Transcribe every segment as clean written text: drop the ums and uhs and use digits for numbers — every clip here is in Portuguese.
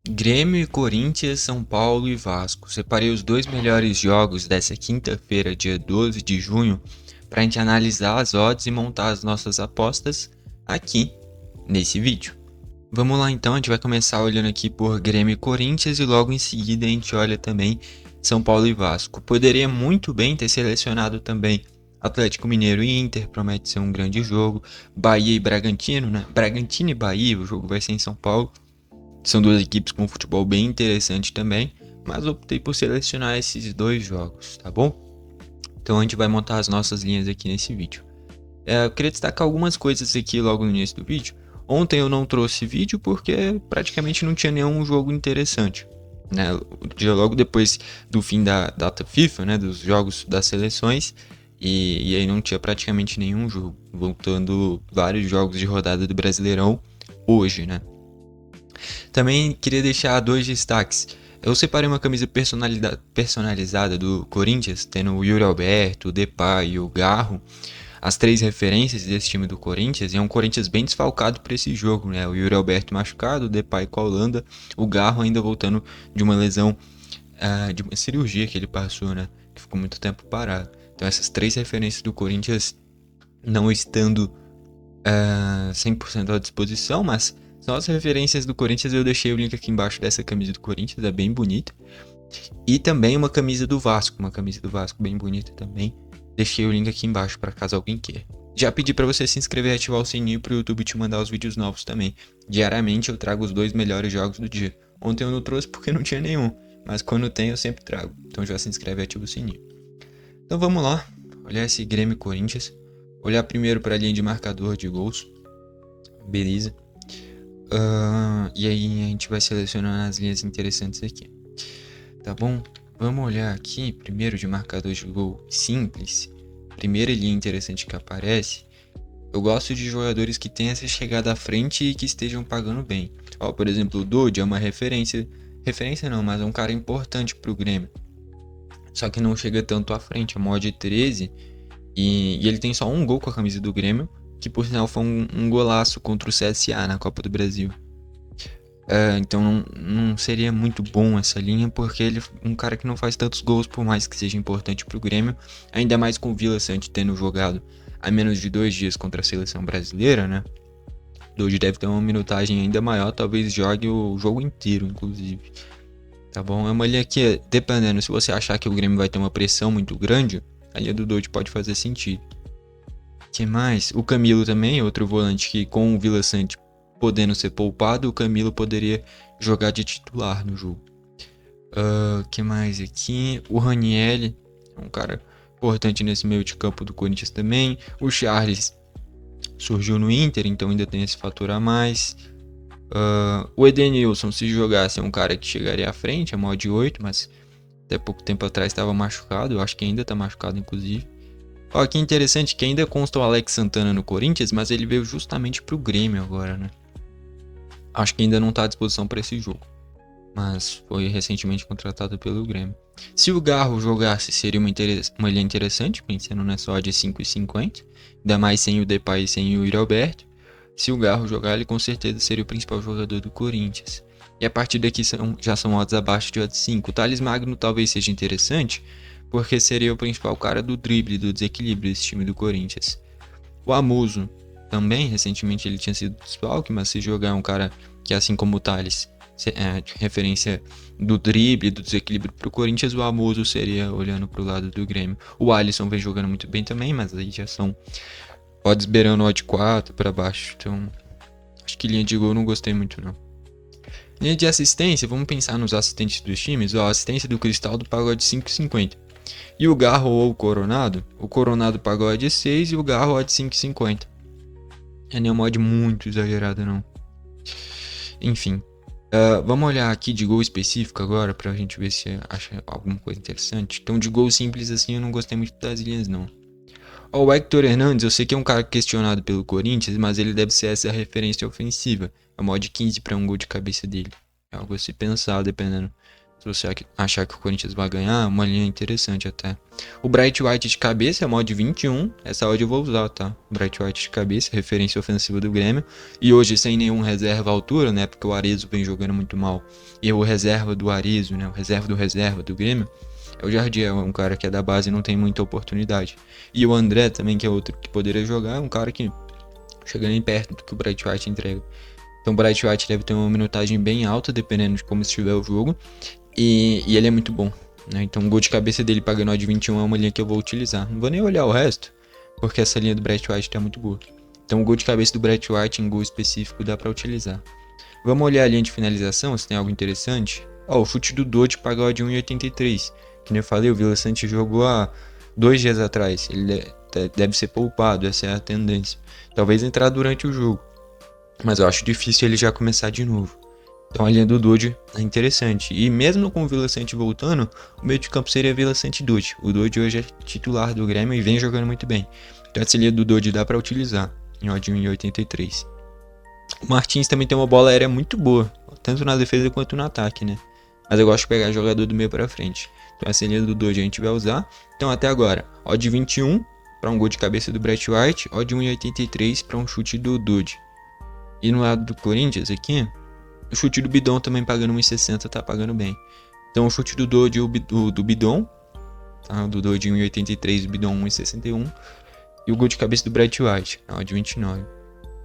Grêmio e Corinthians, São Paulo e Vasco. Separei os dois melhores jogos dessa quinta-feira, dia 12 de junho, para a gente analisar as odds e montar as nossas apostas aqui nesse vídeo. Vamos lá então, a gente vai começar olhando aqui por Grêmio e Corinthians e logo em seguida a gente olha também São Paulo e Vasco. Poderia muito bem ter selecionado também Atlético Mineiro e Inter, promete ser um grande jogo. Bahia e Bragantino, né? Bragantino e Bahia, o jogo vai ser em São Paulo. São duas equipes com futebol bem interessante também, mas optei por selecionar esses dois jogos, tá bom? Então a gente vai montar as nossas linhas aqui nesse vídeo. Eu queria destacar algumas coisas aqui logo no início do vídeo. Ontem eu não trouxe vídeo porque praticamente não tinha nenhum jogo interessante, né? Logo depois do fim da data FIFA, né, dos jogos das seleções, e aí não tinha praticamente nenhum jogo, voltando vários jogos de rodada do Brasileirão hoje, né? Também queria deixar dois destaques. Eu separei uma camisa personalizada do Corinthians, tendo o Yuri Alberto, o Depay e o Garro, as três referências desse time do Corinthians, e é um Corinthians bem desfalcado para esse jogo, né? O Yuri Alberto machucado, o Depay com a Holanda, o Garro ainda voltando de uma lesão, de uma cirurgia que ele passou, né? Que ficou muito tempo parado. Então essas três referências do Corinthians não estando 100% à disposição, mas são as referências do Corinthians. Eu deixei o link aqui embaixo dessa camisa do Corinthians, é bem bonita. E também uma camisa do Vasco bem bonita também. Deixei o link aqui embaixo para caso alguém queira. Já pedi para você se inscrever e ativar o sininho para o YouTube te mandar os vídeos novos também. Diariamente eu trago os dois melhores jogos do dia. Ontem eu não trouxe porque não tinha nenhum, mas quando tem eu sempre trago. Então já se inscreve e ativa o sininho. Então vamos lá, olhar esse Grêmio e Corinthians. Olhar primeiro para a linha de marcador de gols. Beleza. E aí a gente vai selecionando as linhas interessantes aqui. Tá bom? Vamos olhar aqui, primeiro de marcador de gol simples. Primeira linha interessante que aparece. Eu gosto de jogadores que tenham essa chegada à frente e que estejam pagando bem. Ó, por exemplo, o Dodge é uma referência. Referência não, mas é um cara importante pro Grêmio. Só que não chega tanto à frente, é mod 13. E ele tem só um gol com a camisa do Grêmio, que por sinal foi um golaço contra o CSA na Copa do Brasil. Então não seria muito bom essa linha, porque ele é um cara que não faz tantos gols, por mais que seja importante pro Grêmio, ainda mais com o Vila Sante tendo jogado há menos de 2 dias contra a seleção brasileira, né? Hoje deve ter uma minutagem ainda maior, talvez jogue o jogo inteiro, inclusive. Tá bom? É uma linha que, dependendo, se você achar que o Grêmio vai ter uma pressão muito grande, a linha do Dodge pode fazer sentido. Que mais? O Camilo também, outro volante que com o Vila Sante podendo ser poupado, o Camilo poderia jogar de titular no jogo. Que mais aqui? O Ranieri, é um cara importante nesse meio de campo do Corinthians também. O Charles surgiu no Inter, então ainda tem esse fator a mais. O Edenilson, se jogasse, é um cara que chegaria à frente, é mod 8, mas até pouco tempo atrás estava machucado, eu acho que ainda está machucado inclusive. Ó, que interessante que ainda consta o Alex Santana no Corinthians, mas ele veio justamente pro Grêmio agora, né? Acho que ainda não está à disposição para esse jogo, mas foi recentemente contratado pelo Grêmio. Se o Garro jogasse, seria uma linha interessante, pensando nessa odd de 5,50, ainda mais sem o Depay e sem o Yuri Alberto. Se o Garro jogar, ele com certeza seria o principal jogador do Corinthians. E a partir daqui já são odds abaixo de odds 5. O Thales Magno talvez seja interessante, porque seria o principal cara do drible, do desequilíbrio desse time do Corinthians. O Amuso também, recentemente ele tinha sido desfalque, mas se jogar é um cara que, assim como o Thales, de referência do drible, do desequilíbrio pro Corinthians, o Amuso seria olhando pro lado do Grêmio. O Alisson vem jogando muito bem também, mas aí já são odds beirando odd 4 para baixo, então acho que linha de gol não gostei muito não. Linha de assistência, vamos pensar nos assistentes dos times. A assistência do Cristaldo pagou de 5,50. E o Garro ou o Coronado pagou de 6 e o Garro de 5,50. É nenhum mod muito exagerado não. Enfim, vamos olhar aqui de gol específico agora pra gente ver se acha alguma coisa interessante. Então de gol simples assim eu não gostei muito das linhas não. O Hector Hernandes, eu sei que é um cara questionado pelo Corinthians, mas ele deve ser essa referência ofensiva. É mod 15 para um gol de cabeça dele. É algo a se pensar, dependendo Se você achar que o Corinthians vai ganhar, uma linha interessante até. O Bright White de cabeça é mod 21. Essa odd eu vou usar, tá? Bright White de cabeça, referência ofensiva do Grêmio. E hoje sem nenhum reserva à altura, né? Porque o Arezzo vem jogando muito mal. E o reserva do Arezzo, né? O reserva do Grêmio é o Jardiel, é um cara que é da base e não tem muita oportunidade. E o André também, que é outro que poderia jogar, é um cara que chega nem perto do que o Bright White entrega. Então o Bright White deve ter uma minutagem bem alta, dependendo de como estiver o jogo. E ele é muito bom, né? Então o gol de cabeça dele pagando odd 21 é uma linha que eu vou utilizar. Não vou nem olhar o resto, porque essa linha do Bright White tá muito boa. Então o gol de cabeça do Bright White em gol específico dá pra utilizar. Vamos olhar a linha de finalização, se tem algo interessante. Ó, o chute do Dodge paga odd 1,83. Que nem eu falei, o Vila Sante jogou há 2 dias atrás. Ele deve ser poupado, essa é a tendência. Talvez entrar durante o jogo, mas eu acho difícil ele já começar de novo. Então a linha do Dodge é interessante. E mesmo com o Vila Sante voltando, o meio de campo seria Vila Sante e Dodge. O Dodge hoje é titular do Grêmio e vem jogando muito bem. Então essa linha do Dodge dá para utilizar em odd 1,83. O Martins também tem uma bola aérea muito boa, tanto na defesa quanto no ataque, né? Mas eu gosto de pegar jogador do meio para frente. Então essa linha do Dodge a gente vai usar. Então até agora, odd 21 para um gol de cabeça do Bright White, odd 1,83 para um chute do Dodge. E no lado do Corinthians aqui, o chute do Bidon também pagando 1,60 tá pagando bem. Então o chute do Dodge do Bidon, tá? Do Dodge 1,83, do Bidon 1,61. E o gol de cabeça do Bright White, odd 29.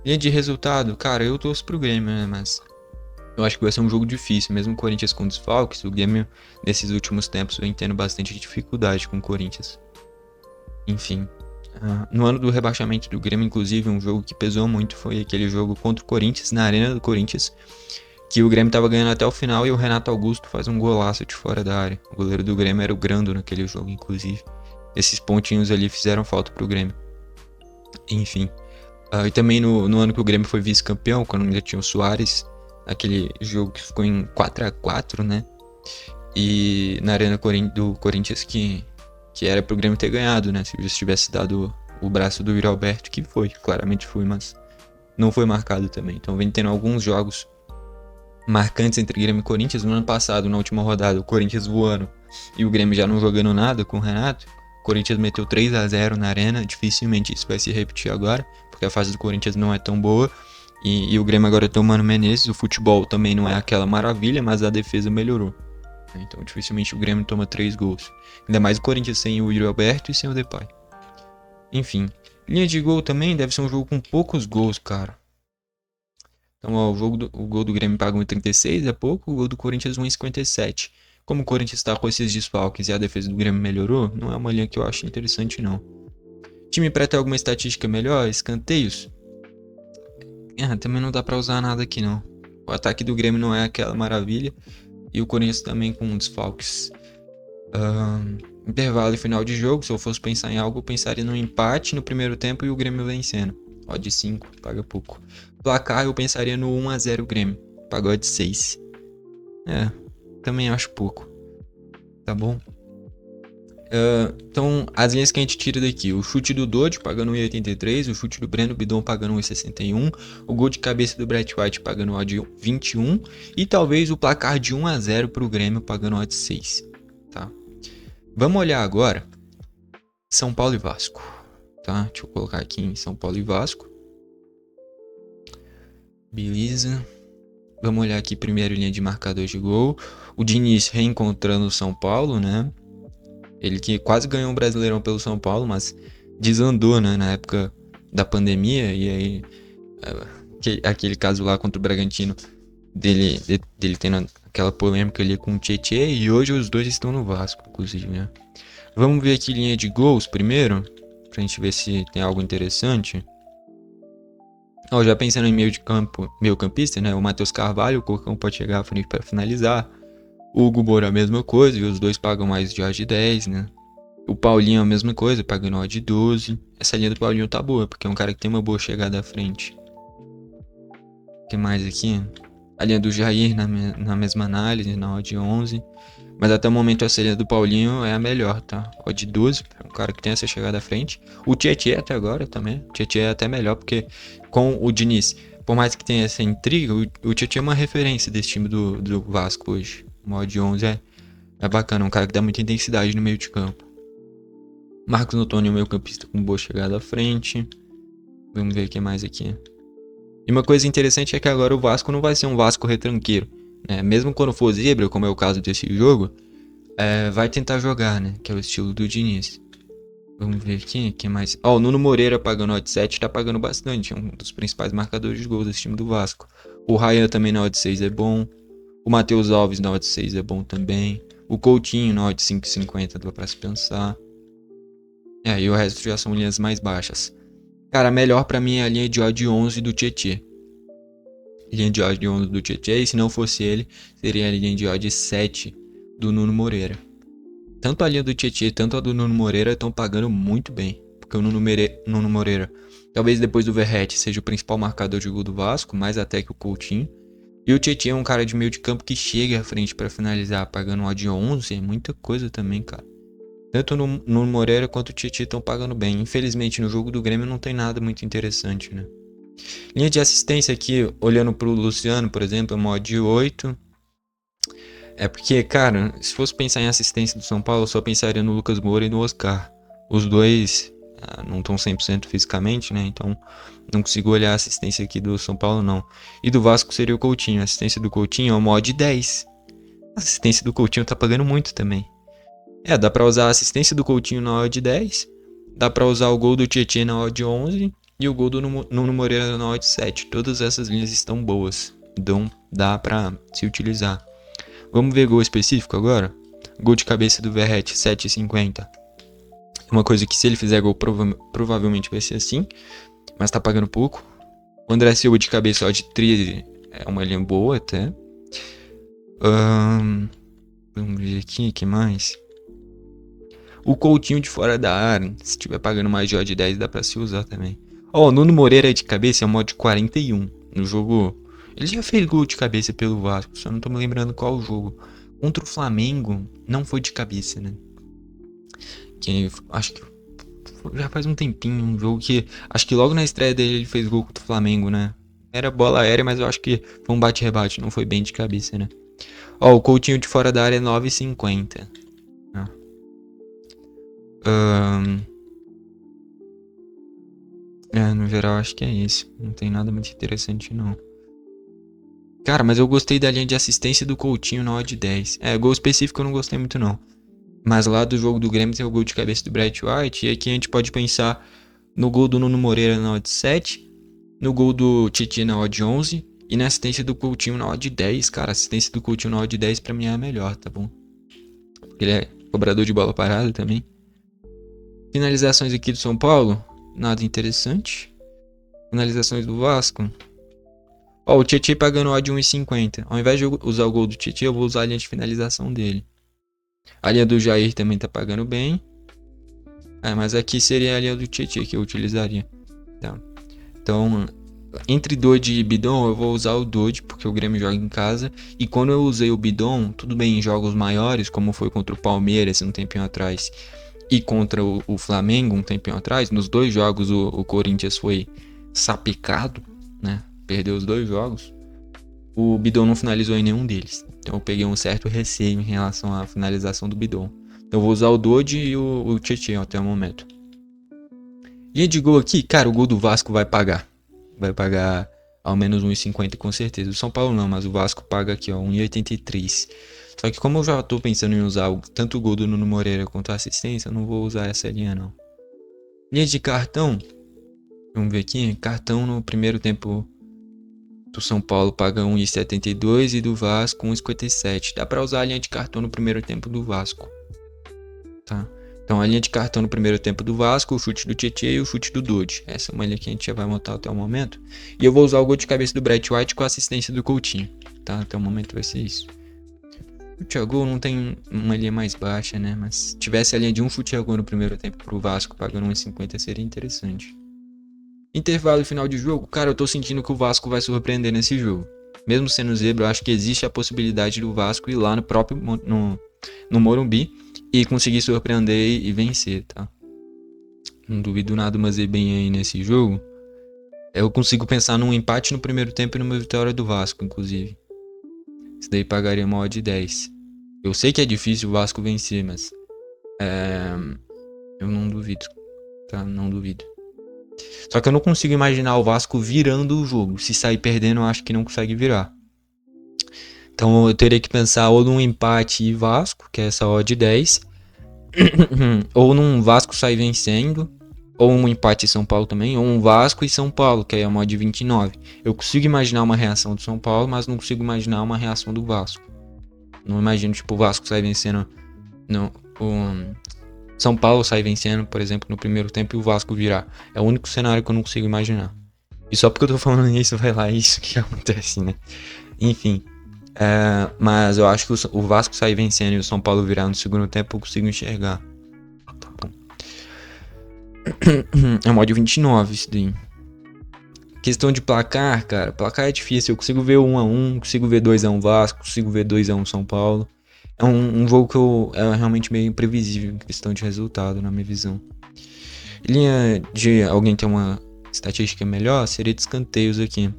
Linha de resultado, cara, eu torço pro Grêmio, né? Mas eu acho que vai ser um jogo difícil. Mesmo o Corinthians com desfalques, o Grêmio nesses últimos tempos vem tendo bastante dificuldade com o Corinthians. Enfim. No ano do rebaixamento do Grêmio, inclusive, um jogo que pesou muito foi aquele jogo contra o Corinthians, na Arena do Corinthians, que o Grêmio tava ganhando até o final e o Renato Augusto faz um golaço de fora da área. O goleiro do Grêmio era o Grando naquele jogo, inclusive. Esses pontinhos ali fizeram falta pro Grêmio. Enfim. E também no ano que o Grêmio foi vice-campeão, quando ainda tinha o Soares, aquele jogo que ficou em 4-4, né? E na Arena do Corinthians que era pro Grêmio ter ganhado, né? Se just tivesse dado o braço do Yuri Alberto, que foi, claramente foi, mas não foi marcado também. Então vem tendo alguns jogos marcantes entre Grêmio e Corinthians. No ano passado, na última rodada, o Corinthians voando e o Grêmio já não jogando nada com o Renato. O Corinthians meteu 3-0 na Arena, dificilmente isso vai se repetir agora, porque a fase do Corinthians não é tão boa. E o Grêmio agora tomando Menezes, o futebol também não é aquela maravilha, mas a defesa melhorou. Então dificilmente o Grêmio toma 3 gols. Ainda mais o Corinthians sem o Yuri Alberto e sem o Depay. Enfim, linha de gol também deve ser um jogo com poucos gols, cara. Então ó, o gol do Grêmio paga 1,36, é pouco, o gol do Corinthians 1,57. Como o Corinthians está com esses desfalques e a defesa do Grêmio melhorou, não é uma linha que eu acho interessante não. Time para ter alguma estatística melhor, escanteios. Também não dá pra usar nada aqui não. O ataque do Grêmio não é aquela maravilha. E o Corinthians também com desfalques. Intervalo e final de jogo. Se eu fosse pensar em algo, eu pensaria no empate no primeiro tempo e o Grêmio vencendo. Odd 5, paga pouco. Placar, eu pensaria no 1-0 Grêmio. Paga odd 6. Também acho pouco. Tá bom? Então, as linhas que a gente tira daqui: o chute do Dodge pagando 1,83, o chute do Breno Bidon pagando 1,61, o gol de cabeça do Bright White pagando odd 21 e talvez o placar de 1-0 pro Grêmio pagando odd 6, tá? Vamos olhar agora São Paulo e Vasco, tá? Deixa eu colocar aqui em São Paulo e Vasco. Beleza. Vamos olhar aqui primeiro linha de marcador de gol. O Diniz reencontrando o São Paulo, né? Ele que quase ganhou um Brasileirão pelo São Paulo, mas desandou, né, na época da pandemia. E aí, aquele caso lá contra o Bragantino, dele tendo aquela polêmica ali com o Tietê. E hoje os dois estão no Vasco, inclusive, né? Vamos ver aqui linha de gols primeiro, pra gente ver se tem algo interessante. Já pensando em meio campista, né? O Matheus Carvalho, o Cocão pode chegar à frente para finalizar. O Hugo Moura a mesma coisa, e os dois pagam mais de odd 10, né? O Paulinho a mesma coisa, pagando odd 12. Essa linha do Paulinho tá boa, porque é um cara que tem uma boa chegada à frente. O que mais aqui? A linha do Jair na mesma análise, na odd 11. Mas até o momento essa linha do Paulinho é a melhor, tá? Odd 12, é um cara que tem essa chegada à frente. O Tietê até agora também. O Tietê é até melhor, porque com o Diniz, por mais que tenha essa intriga, o Tietê é uma referência desse time do Vasco hoje. O odd 11 é bacana, um cara que dá muita intensidade no meio de campo. Marcos Antônio é um meio campista com boa chegada à frente. Vamos ver o que mais aqui. E uma coisa interessante é que agora o Vasco não vai ser um Vasco retranqueiro, né? Mesmo quando for zebra, como é o caso desse jogo, vai tentar jogar, né? Que é o estilo do Diniz. Vamos ver aqui, quem mais? O Nuno Moreira pagando odd 7 tá pagando bastante, é um dos principais marcadores de gols desse time do Vasco. O Ryan também na odd 6 é bom. O Matheus Alves na odd 6 é bom também. O Coutinho na odd 5,50 dá pra se pensar. E o resto já são linhas mais baixas. Cara, a melhor pra mim é a linha de odd 11 do Tietê. Linha de odd 11 do Tietê, e se não fosse ele, seria a linha de odd 7 do Nuno Moreira. Tanto a linha do Tietê, tanto a do Nuno Moreira estão pagando muito bem. Porque o Nuno Moreira, talvez depois do Verratti, seja o principal marcador de gol do Vasco, mais até que o Coutinho. E o Tietê é um cara de meio de campo que chega à frente pra finalizar, pagando um odd 11, é muita coisa também, cara. Tanto o Nuno Moreira quanto o Tietê estão pagando bem. Infelizmente, no jogo do Grêmio não tem nada muito interessante, né? Linha de assistência aqui, olhando pro Luciano, por exemplo, é uma odd 8. É porque, cara, se fosse pensar em assistência do São Paulo, eu só pensaria no Lucas Moura e no Oscar. Os dois não estão 100% fisicamente, né? Então, não consigo olhar a assistência aqui do São Paulo, não. E do Vasco seria o Coutinho. A assistência do Coutinho é uma odd 10. A assistência do Coutinho tá pagando muito também. Dá pra usar a assistência do Coutinho na odd 10. Dá pra usar o gol do Tietê na odd 11. E o gol do Nuno Moreira na odd 7. Todas essas linhas estão boas. Então, dá pra se utilizar. Vamos ver gol específico agora? Gol de cabeça do Verratti, 7,50. Uma coisa que se ele fizer gol, provavelmente vai ser assim. Mas tá pagando pouco. O André Silva de cabeça, odd 13. É uma linha boa até. Vamos ver aqui, o que mais? O Coutinho de fora da área. Se tiver pagando mais de odd 10, dá pra se usar também. O Nuno Moreira de cabeça é um odd 41. No jogo... Ele já fez gol de cabeça pelo Vasco, só não tô me lembrando qual jogo. Contra o Flamengo, não foi de cabeça, né? Que acho que já faz um tempinho, um jogo que... Acho que logo na estreia dele ele fez gol contra o Flamengo, né? Era bola aérea, mas eu acho que foi um bate-rebate, não foi bem de cabeça, né? O Coutinho de fora da área é 9,50. No geral acho que é isso. Não tem nada muito interessante, não. Cara, mas eu gostei da linha de assistência do Coutinho na odd 10. Gol específico eu não gostei muito não. Mas lá do jogo do Grêmio tem o gol de cabeça do Brett White. E aqui a gente pode pensar no gol do Nuno Moreira na odd 7. No gol do Titi na odd 11. E na assistência do Coutinho na odd 10. Cara, a assistência do Coutinho na odd 10 pra mim é a melhor, tá bom? Porque ele é cobrador de bola parada também. Finalizações aqui do São Paulo. Nada interessante. Finalizações do Vasco. O Tietê pagando odd 1,50. Ao invés de eu usar o gol do Tietê, eu vou usar a linha de finalização dele. A linha do Jair também tá pagando bem. Mas aqui seria a linha do Tietê que eu utilizaria. Tá. Então, entre Dodge e Bidon, eu vou usar o Dodge, porque o Grêmio joga em casa. E quando eu usei o Bidon, tudo bem em jogos maiores, como foi contra o Palmeiras um tempinho atrás, e contra o Flamengo um tempinho atrás, nos dois jogos o Corinthians foi sapecado, né? Perdeu os dois jogos. O Bidon não finalizou em nenhum deles. Então eu peguei um certo receio em relação à finalização do Bidon. Então eu vou usar o Dodge e o Tietê até o momento. Linha de gol aqui, cara, o gol do Vasco vai pagar. Vai pagar ao menos 1,50 com certeza. O São Paulo não, mas o Vasco paga aqui, ó, 1,83. Só que como eu já tô pensando em usar tanto o gol do Nuno Moreira quanto a assistência, eu não vou usar essa linha não. Linha de cartão. Vamos ver aqui. Cartão no primeiro tempo do São Paulo paga 1,72 e do Vasco 1,57. Dá pra usar a linha de cartão no primeiro tempo do Vasco. Tá? Então a linha de cartão no primeiro tempo do Vasco, o chute do Tietê e o chute do Dodge. Essa é uma linha que a gente já vai montar até o momento. E eu vou usar o gol de cabeça do Brett White com a assistência do Coutinho. Tá? Até o momento vai ser isso. Chute a gol não tem uma linha mais baixa, né? Mas se tivesse a linha de um chute a gol no primeiro tempo pro Vasco pagando 1,50 seria interessante. Intervalo e final de jogo, cara, eu tô sentindo que o Vasco vai surpreender nesse jogo. Mesmo sendo zebra, eu acho que existe a possibilidade do Vasco ir lá no próprio no Morumbi e conseguir surpreender e vencer, tá? Não duvido nada uma zebrinha aí nesse jogo. Eu consigo pensar num empate no primeiro tempo e numa vitória do Vasco, inclusive. Isso daí pagaria uma odd 10. Eu sei que é difícil o Vasco vencer, mas eu não duvido, tá? Não duvido. Só que eu não consigo imaginar o Vasco virando o jogo. Se sair perdendo, eu acho que não consegue virar. Então eu teria que pensar ou num empate e Vasco, que é essa odd de 10, ou num Vasco sair vencendo, ou um empate em São Paulo também, ou um Vasco e São Paulo, que aí é uma odd 29. Eu consigo imaginar uma reação do São Paulo, mas não consigo imaginar uma reação do Vasco. Não imagino, tipo, o Vasco sair vencendo. Não, o São Paulo sair vencendo, por exemplo, no primeiro tempo e o Vasco virar. É o único cenário que eu não consigo imaginar. E só porque eu tô falando isso, vai lá, é isso que acontece, né? Enfim. Mas eu acho que o Vasco sair vencendo e o São Paulo virar no segundo tempo, eu consigo enxergar. Tá bom. É mod 29 isso daí. Questão de placar, cara. Placar é difícil. Eu consigo ver 1-1, consigo ver 2-1 Vasco, consigo ver 2-1 São Paulo. É um jogo que é realmente meio imprevisível em questão de resultado, na minha visão. Linha de alguém ter uma estatística melhor seria de escanteios aqui.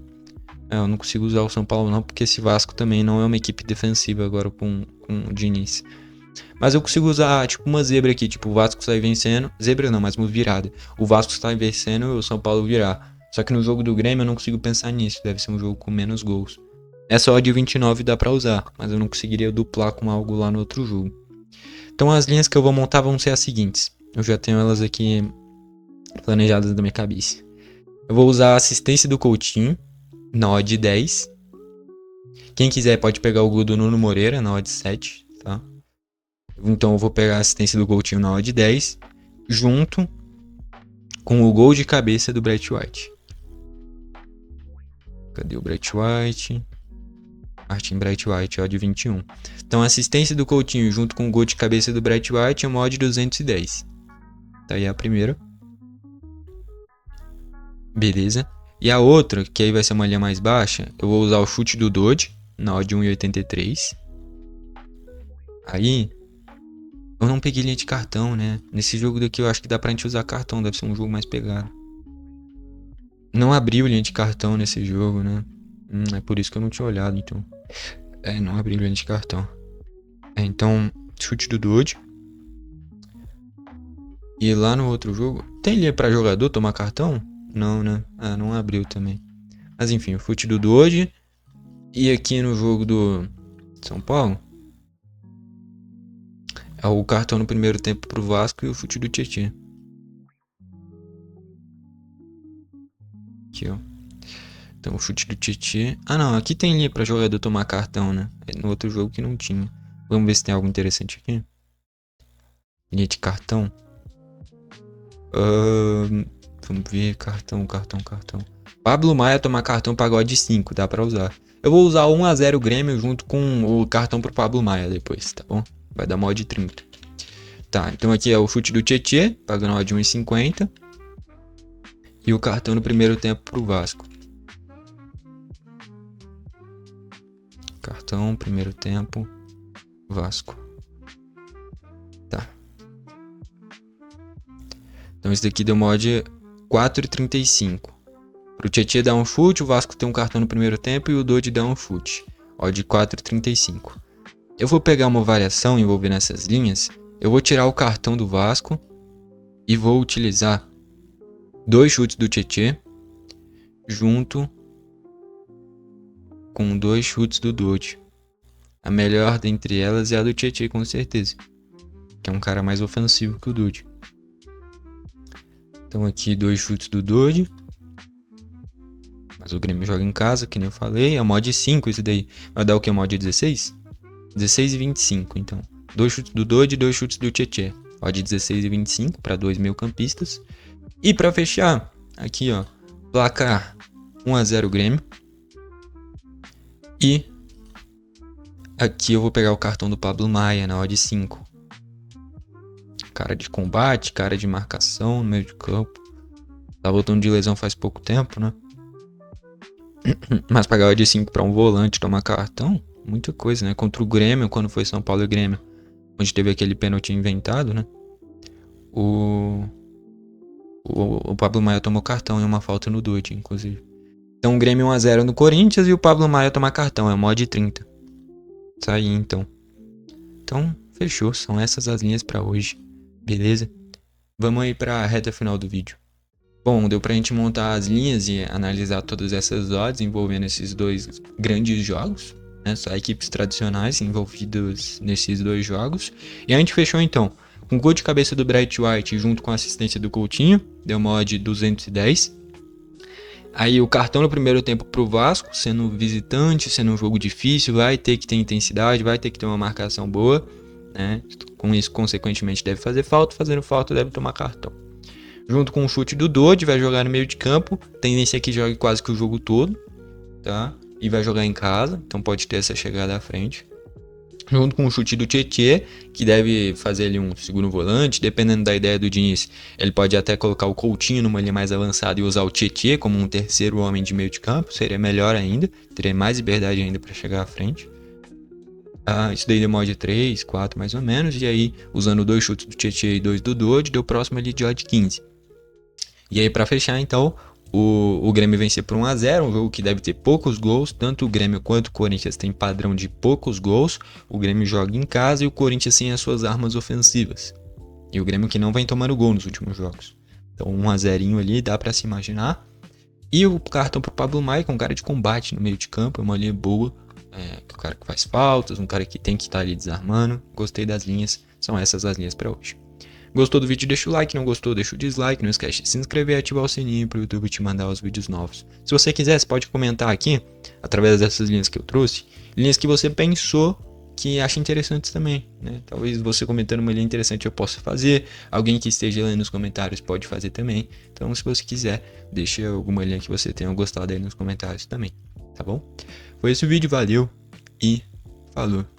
Eu não consigo usar o São Paulo não, porque esse Vasco também não é uma equipe defensiva agora com o Diniz. Mas eu consigo usar, tipo, uma zebra aqui. Tipo, o Vasco sai vencendo. Zebra não, mas uma virada. O Vasco sai vencendo e o São Paulo virar. Só que no jogo do Grêmio eu não consigo pensar nisso. Deve ser um jogo com menos gols. Essa odd de 29 dá pra usar, mas eu não conseguiria duplar com algo lá no outro jogo. Então as linhas que eu vou montar vão ser as seguintes. Eu já tenho elas aqui planejadas na minha cabeça. Eu vou usar a assistência do Coutinho na odd de 10. Quem quiser pode pegar o gol do Nuno Moreira na odd 7, tá? Então eu vou pegar a assistência do Coutinho na odd de 10, junto com o gol de cabeça do Brett White. Cadê o Brett White? Martin Brett White, odd 21. Então a assistência do Coutinho junto com o gol de cabeça do Brett White é uma odd 210. Tá aí a primeira. Beleza. E a outra, que aí vai ser uma linha mais baixa, eu vou usar o chute do Dodge na odd 1,83. Aí, eu não peguei linha de cartão, né? Nesse jogo daqui eu acho que dá pra gente usar cartão, deve ser um jogo mais pegado. Não abriu linha de cartão nesse jogo, né? É por isso que eu não tinha olhado, então. Não abriu linha de cartão. Então, chute do Dodge. E lá no outro jogo, tem linha pra jogador tomar cartão? Não, né? Não abriu também. Mas enfim, o chute do Dodge. E aqui no jogo do São Paulo, é o cartão no primeiro tempo pro Vasco e o chute do Tietchan. Aqui, ó. Então o chute do Tietchan. Não, aqui tem linha pra jogador tomar cartão, né? No outro jogo que não tinha. Vamos ver se tem algo interessante aqui. Linha de cartão. Vamos ver, cartão. Pablo Maia tomar cartão pagode 5, dá pra usar. Eu vou usar o 1x0 Grêmio junto com o cartão pro Pablo Maia depois, tá bom? Vai dar mod 30. Tá, então aqui é o chute do Tietchan, pagando mod 1,50. E o cartão no primeiro tempo pro Vasco. Cartão, primeiro tempo, Vasco. Tá. Então esse daqui deu mod 4,35. Pro Tietchan dar um chute, o Vasco tem um cartão no primeiro tempo e o Dodge dá um chute. Odd 4,35. Eu vou pegar uma variação envolvendo essas linhas. Eu vou tirar o cartão do Vasco e vou utilizar 2 chutes do Tietchan junto com 2 chutes do Dodge. A melhor dentre elas é a do Tietchan, com certeza, que é um cara mais ofensivo que o Dodge. Então aqui 2 chutes do Dodge. Mas o Grêmio joga em casa, que nem eu falei. É mod 5 isso daí. Vai dar o que? Mod 16? 16 e 25, então. 2 chutes do Dodge e 2 chutes do Tietchan. Odd 16 e 25 para 2 meio-campistas. E para fechar, aqui ó, placar 1x0 Grêmio. E aqui eu vou pegar o cartão do Pablo Maia na odd 5. Cara de combate, cara de marcação no meio de campo. Tá voltando de lesão faz pouco tempo, né? Mas pagar odd 5 para um volante tomar cartão, muita coisa, né? Contra o Grêmio, quando foi São Paulo e Grêmio, onde teve aquele pênalti inventado, né? O Pablo Maia tomou cartão e uma falta no Dodge, inclusive. Então o Grêmio 1x0 no Corinthians e o Pablo Maia tomar cartão, é mod 30. Isso aí, então. Então, fechou. São essas as linhas para hoje. Beleza? Vamos aí para a reta final do vídeo. Bom, deu pra gente montar as linhas e analisar todas essas odds envolvendo esses dois grandes jogos, né? Só equipes tradicionais envolvidas nesses dois jogos. E a gente fechou então com gol de cabeça do Bright White junto com a assistência do Coutinho, deu uma odd de 210. Aí o cartão no primeiro tempo pro Vasco, sendo visitante, sendo um jogo difícil, vai ter que ter intensidade, vai ter que ter uma marcação boa, né? Com isso, consequentemente, deve fazer falta, fazendo falta deve tomar cartão. Junto com o chute do Dodge, vai jogar no meio de campo. Tendência é que jogue quase que o jogo todo, tá? E vai jogar em casa, então pode ter essa chegada à frente. Junto com o chute do Tietê, que deve fazer ali um segundo volante, dependendo da ideia do Diniz, ele pode até colocar o Coutinho numa linha mais avançada e usar o Tietê como um terceiro homem de meio de campo, seria melhor ainda, teria mais liberdade ainda para chegar à frente. Isso daí deu mod 3, 4 mais ou menos, e aí usando 2 chutes do Tietê e 2 do Dodge, deu próximo ali de odd 15. E aí para fechar então, o Grêmio venceu por 1-0, um jogo que deve ter poucos gols, tanto o Grêmio quanto o Corinthians tem padrão de poucos gols, o Grêmio joga em casa e o Corinthians tem as suas armas ofensivas. E o Grêmio que não vem tomando gol nos últimos jogos. Então 1-0 ali, dá para se imaginar. E o cartão pro Pablo Maia, que é um cara de combate no meio de campo, é uma linha boa, um cara que faz faltas, um cara que tem que estar ali desarmando. Gostei das linhas, são essas as linhas para hoje. Gostou do vídeo, deixa o like, não gostou, deixa o dislike, não esquece de se inscrever e ativar o sininho para o YouTube te mandar os vídeos novos. Se você quiser, você pode comentar aqui, através dessas linhas que eu trouxe, linhas que você pensou que acha interessantes também, né? Talvez você comentando uma linha interessante eu possa fazer, alguém que esteja lendo nos comentários pode fazer também. Então, se você quiser, deixa alguma linha que você tenha gostado aí nos comentários também, tá bom? Foi esse o vídeo, valeu e falou!